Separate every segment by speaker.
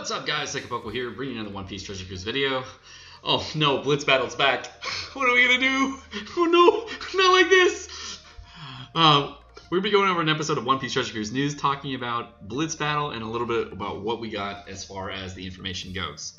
Speaker 1: What's up, guys? Sekapoko here, bringing in the One Piece Treasure Cruise video. Oh no, Blitz Battle's back. What are we gonna do? Oh no, not like this. We're gonna be going over an episode of One Piece Treasure Cruise News, talking about Blitz Battle and a little bit about what we got as far as the information goes.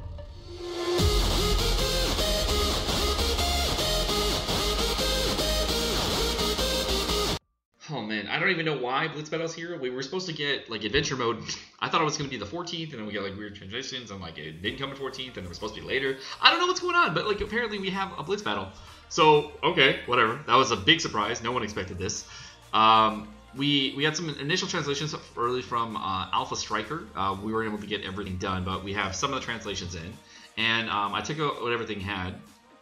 Speaker 1: Oh man, I don't even know why Blitz Battle's here. We were supposed to get like adventure mode. I thought it was going to be the 14th, and then we got like weird transitions, and like it didn't come at 14th, and it was supposed to be later. I don't know what's going on, but like apparently we have a Blitz Battle. So okay, whatever. That was a big surprise. No one expected this. We had some initial translations early from Alpha Striker. We weren't able to get everything done, but we have some of the translations in, and I took out what everything had,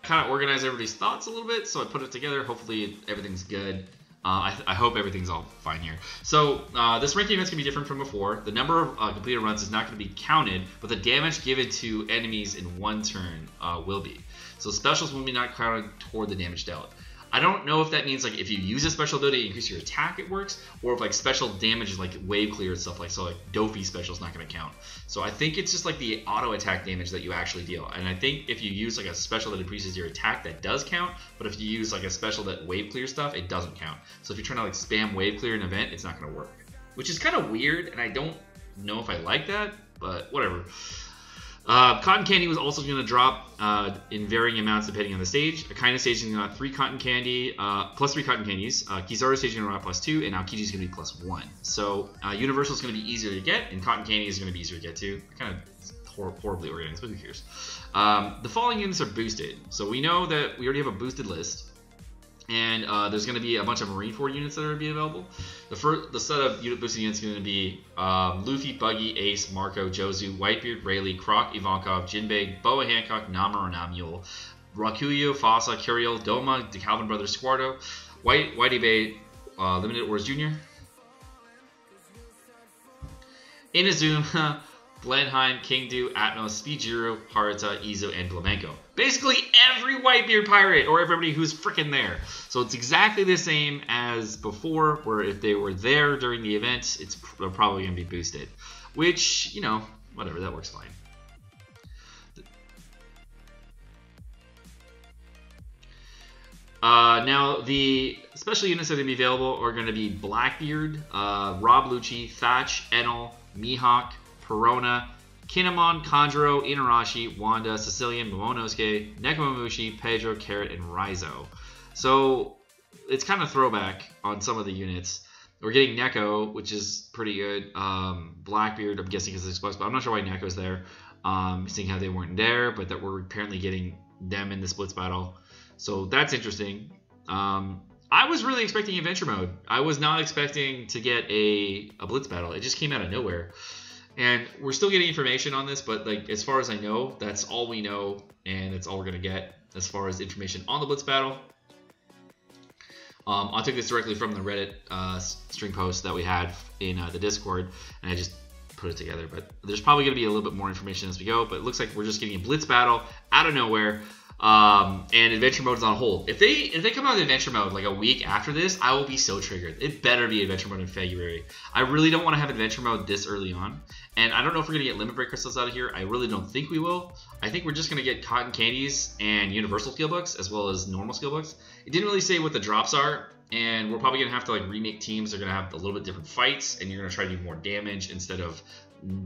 Speaker 1: kind of organized everybody's thoughts a little bit, so I put it together. Hopefully everything's good. I hope everything's all fine here. So this ranking event's going to be different from before. The number of completed runs is not going to be counted, but the damage given to enemies in one turn will be. So specials will be not counted toward the damage dealt. I don't know if that means like if you use a special ability to increase your attack, it works, or if like special damage is like wave clear and stuff like so. Like Dofi special is not going to count. So I think it's just like the auto attack damage that you actually deal. And I think if you use like a special that increases your attack, that does count. But if you use like a special that wave clear stuff, it doesn't count. So if you're trying to like spam wave clear an event, it's not going to work, which is kind of weird. And I don't know if I like that, but whatever. Cotton candy was also going to drop in varying amounts depending on the stage. A kind of stage is going to have 3 cotton candy, plus 3 cotton candies. Kizaru stage is going to have +2, and Aokiji is going to be +1. So Universal is going to be easier to get, and cotton candy is going to be easier to get too. Kind of horribly organized, but who cares? The following units are boosted. So we know that we already have a boosted list. And there's going to be a bunch of Marineford units that are going to be available. The set of unit boosting units is going to be Luffy, Buggy, Ace, Marco, Jozu, Whitebeard, Rayleigh, Croc, Ivankov, Jinbei, Boa Hancock, Nama or Namule, Rakuyo, Fasa, Curiel, Doma, the Calvin Brothers, Squardo, Whitey Bay, Limited Wars Jr., Inazuma, Blenheim, Kingdu, Atmos, Speedjiro, Haruta, Izo, and Flamenco. Basically every Whitebeard pirate, or everybody who's freaking there. So it's exactly the same as before, where if they were there during the event, they're probably going to be boosted. Which, you know, whatever, that works fine. Now, the special units that are going to be available are going to be Blackbeard, Rob Lucci, Thatch, Enel, Mihawk, Perona, Kinemon, Kanjuro, Inarashi, Wanda, Sicilian, Momonosuke, Nekomamushi, Pedro, Carrot, and Raizo. So it's kind of throwback on some of the units. We're getting Neko, which is pretty good. Blackbeard, I'm guessing is exposed, but I'm not sure why Neko's there. Seeing how they weren't there, but that we're apparently getting them in the Blitz Battle. So that's interesting. I was really expecting Adventure Mode. I was not expecting to get a Blitz Battle. It just came out of nowhere. And we're still getting information on this, but like as far as I know, that's all we know, and that's all we're gonna get as far as information on the Blitz Battle. I took this directly from the Reddit string post that we had in the Discord, and I just put it together. But there's probably gonna be a little bit more information as we go. But it looks like we're just getting a Blitz Battle out of nowhere. And adventure mode is on hold. If they come out with adventure mode like a week after this, I will be so triggered. It better be adventure mode in February. I really don't want to have adventure mode this early on, and I don't know if we're gonna get limit break crystals out of here. I really don't think we will. I think we're just gonna get cotton candies and universal skill books as well as normal skill books. It didn't really say what the drops are, and we're probably gonna have to like remake teams. They're gonna have a little bit different fights, and you're gonna try to do more damage instead of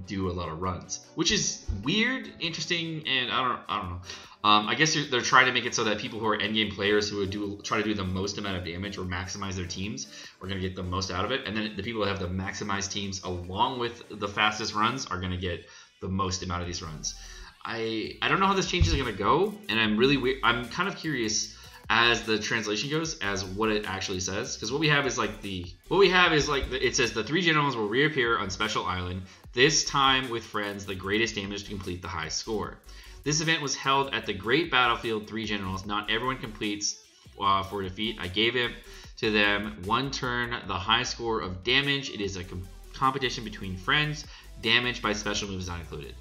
Speaker 1: do a lot of runs, which is weird, interesting, and I don't know. I guess they're trying to make it so that people who are endgame players who would try to do the most amount of damage or maximize their teams are going to get the most out of it, and then the people that have the maximized teams along with the fastest runs are going to get the most amount of these runs. I don't know how this change is going to go, and I'm kind of curious as the translation goes as what it actually says, because what we have is it says the 3 generals will reappear on Special Island, this time with friends, the greatest damage to complete the high score. This event was held at the Great Battlefield 3 Generals. Not everyone completes for defeat. I gave it to them 1 turn, the high score of damage. It is a competition between friends. Damage by special moves not included.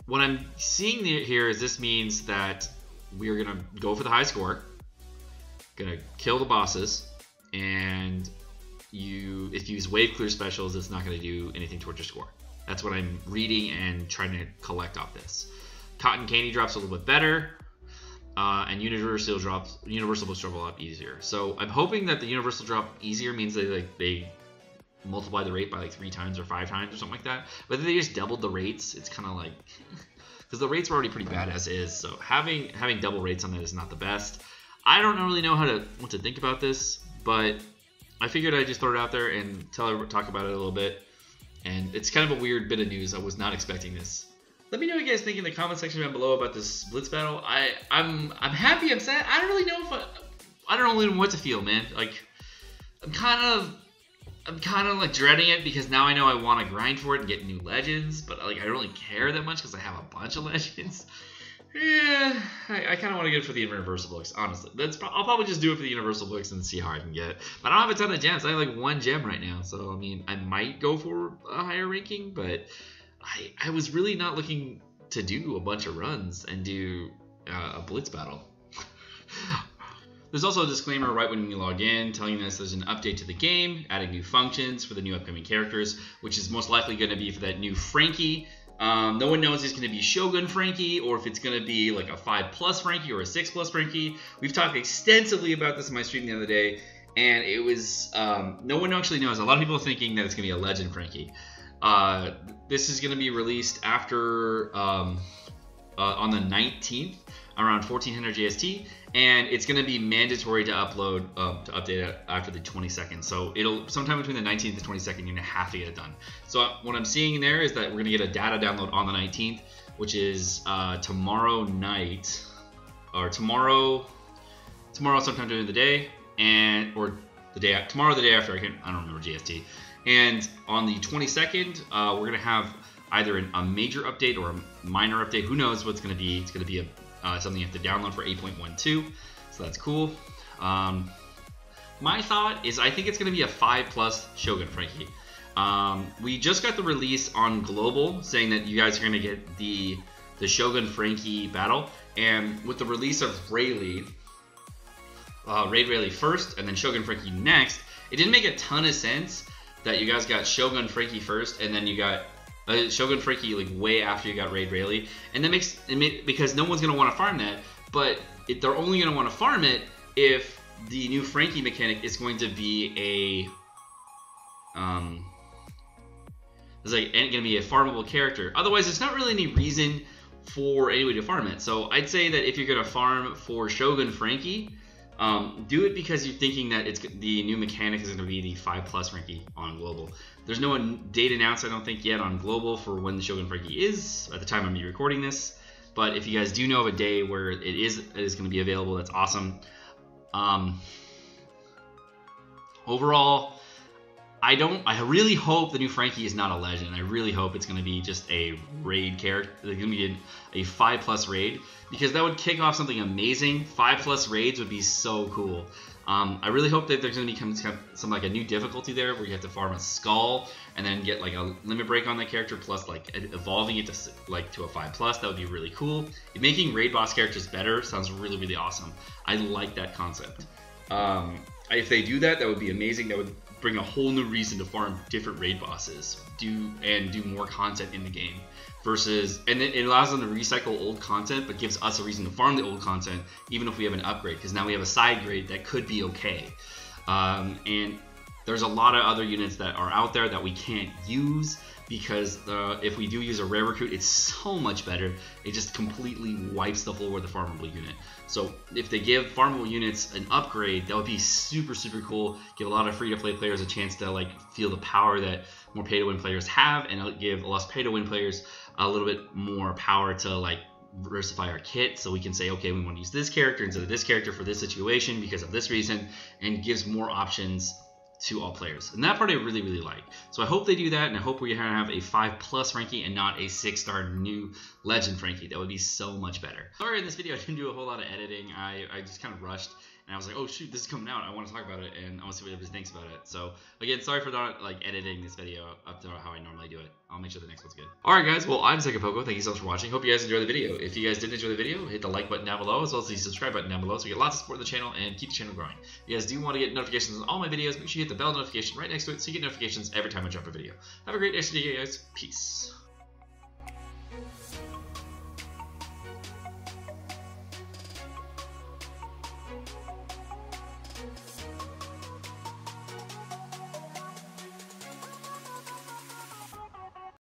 Speaker 1: What I'm seeing here is this means that we're going to go for the high score, going to kill the bosses, and if you use wave clear specials, it's not going to do anything towards your score. That's what I'm reading and trying to collect off this. Cotton Candy drops a little bit better, and Universal books drop a lot easier. So I'm hoping that the Universal drop easier means they multiply the rate by like 3 times or 5 times or something like that. But if they just doubled the rates, it's kind of like, because the rates were already pretty bad as is. So having double rates on that is not the best. I don't really know what to think about this, but I figured I'd just throw it out there and talk about it a little bit. And it's kind of a weird bit of news. I was not expecting this. Let me know what you guys think in the comment section down below about this Blitz battle. I'm happy. I'm sad. I don't really know I don't really know what to feel, man. Like I'm kind of like dreading it because now I know I want to grind for it and get new legends, but like I don't really care that much because I have a bunch of legends. Yeah, I kind of want to get it for the Universal books, honestly. I'll probably just do it for the Universal books and see how I can get. But I don't have a ton of gems. I have like 1 gem right now, so I mean, I might go for a higher ranking, but I was really not looking to do a bunch of runs and do a Blitz battle. There's also a disclaimer right when you log in telling us there's an update to the game, adding new functions for the new upcoming characters, which is most likely going to be for that new Frankie. No one knows if it's going to be Shogun Frankie or if it's going to be like a 5+ Frankie or a 6+ Frankie. We've talked extensively about this in my stream the other day, and it was no one actually knows. A lot of people are thinking that it's going to be a Legend Frankie. This is going to be released after on the 19th around 1400 JST, and it's going to be mandatory to upload to update it after the 22nd. So it'll sometime between the 19th and 22nd you're going to have to get it done. So what I'm seeing there is that we're going to get a data download on the 19th, which is tomorrow night or tomorrow sometime during the day, and or the day tomorrow the day after. I don't remember GST. And on the 22nd we're going to have either a major update or a minor update. Who knows what it's going to be. It's going to be something you have to download for 8.12, so that's cool. My thought is I think it's going to be a 5+ Shogun Frankie. We just got the release on Global saying that you guys are going to get the Shogun Frankie battle, and with the release of Rayleigh, Raid Rayleigh first and then Shogun Frankie next, it didn't make a ton of sense that you guys got Shogun Frankie first and then you got Shogun Frankie like way after you got Raid Rayleigh, and that makes it because no one's gonna want to farm that, but they're only gonna want to farm it if the new Frankie mechanic is going to be it's like gonna be a farmable character. Otherwise, there's not really any reason for anybody to farm it. So I'd say that if you're gonna farm for Shogun Frankie, do it because you're thinking that the new mechanic is going to be the 5+ Frankie on Global. There's no date announced, I don't think, yet on Global for when the Shogun Frankie is at the time I'm recording this. But if you guys do know of a day where it is going to be available, that's awesome. Overall, I really hope the new Frankie is not a legend. I really hope it's going to be just a raid character. It's going to be a 5+ raid, because that would kick off something amazing. 5+ raids would be so cool. I really hope that there's going to be some like a new difficulty there where you have to farm a skull and then get like a limit break on that character, plus like evolving it to a 5+. That would be really cool. Making raid boss characters better sounds really, really awesome. I like that concept. If they do that, that would be amazing. That would bring a whole new reason to farm different raid bosses, do more content in the game, and it allows them to recycle old content, but gives us a reason to farm the old content, even if we have an upgrade, because now we have a side grade that could be okay. And there's a lot of other units that are out there that we can't use, because if we do use a rare recruit, it's so much better. It just completely wipes the floor with the farmable unit. So if they give farmable units an upgrade, that would be super, super cool. Give a lot of free-to-play players a chance to like feel the power that more pay-to-win players have, and it'll give less pay-to-win players a little bit more power to like diversify our kit, so we can say, okay, we want to use this character instead of this character for this situation because of this reason, and gives more options to all players. And that part I really, really like. So I hope they do that, and I hope we're gonna have a 5+ Frankie and not a 6-star new Legend Frankie. That would be so much better. Sorry, in this video I didn't do a whole lot of editing. I just kind of rushed, and I was like, oh shoot, this is coming out. I want to talk about it, and I want to see what everybody thinks about it. So again, sorry for not like editing this video up to how I normally do it. I'll make sure the next one's good. Alright guys, well I'm Sekapoko. Thank you so much for watching. Hope you guys enjoyed the video. If you guys did enjoy the video, hit the like button down below as well as the subscribe button down below so we get lots of support in the channel and keep the channel growing. If you guys do want to get notifications on all my videos, make sure you hit the bell notification right next to it so you get notifications every time I drop a video. Have a great day, guys. Peace.